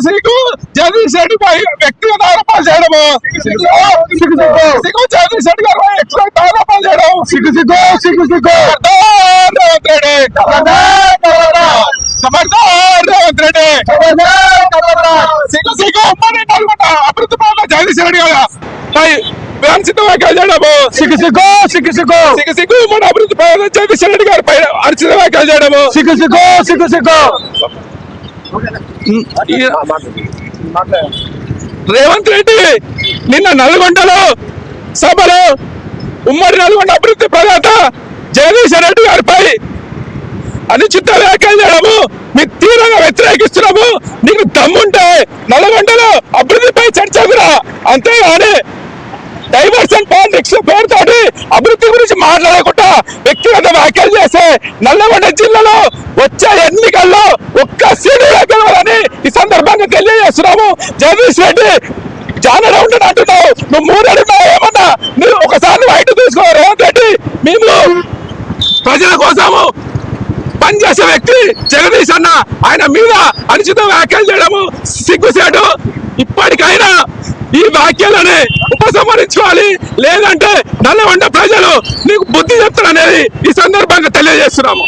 సిగ్గు జగదీష్ రెడ్డి వ్యక్తిగత ఆరోపణలు చేయడము జగదీష్ రెడ్డి గారు వ్యక్తిగత ఆరోపణలు చేయడం రేవంత్ రెడ్డి ఉమ్మడి నల్గొండ అభివృద్ధి పనులు జగదీష్ రెడ్డి గారు అనుచిత వ్యాఖ్యలు చేయడము సిగ్గు ఉమ్మడి అభివృద్ధి పనులు జగదీష్ రెడ్డి గారు పై అనుచిత వ్యాఖ్యలు చేయడము రేవంత్ రెడ్డి నిన్న నల్గొండలో సభలో ఉమ్మడి నల్గొండ అభివృద్ధి ప్రదాత జగదీష్ రెడ్డి గారిపై అనుచిత వ్యాఖ్యలు చేయడము మీకు తీవ్రంగా వ్యతిరేకిస్తున్నాము. నీకు దమ్ముంటే నల్గొండలో అభివృద్ధిపై చర్చకురా, అంతేగాని డైవర్షన్ పాలిటిక్స్ పేరుతోటి అభివృద్ధి గురించి మాట్లాడకుండా వ్యక్తిగత వ్యాఖ్యలు చేస్తే నల్లగొండ జిల్లాలో వచ్చే ఎన్నికల్లో ఒక్క సీటు గెలవాలని ఈ సందర్భంగా తెలియజేస్తున్నాము. జగదీష్ రెడ్డి జానర్ ఉండని అంటున్నావు, నువ్వు మూడడున్నావు, ఏమన్నా నువ్వు ఒకసారి బయట తీసుకో. రేవంత్ రెడ్డి మేము ప్రజల కోసము పనిచేసే వ్యక్తి జగదీష్ అన్న, ఆయన మీద అనుచిత వ్యాఖ్యలు చేయడము సిగ్గుసేటు. ఇప్పటికైనా ఈ వ్యాఖ్యలని ఉపసంహరించుకోవాలి, లేదంటే నల్లగొండ ప్రజలు నీకు బుద్ధి చెప్తారనేది ఈ సందర్భంగా తెలియజేస్తున్నాము.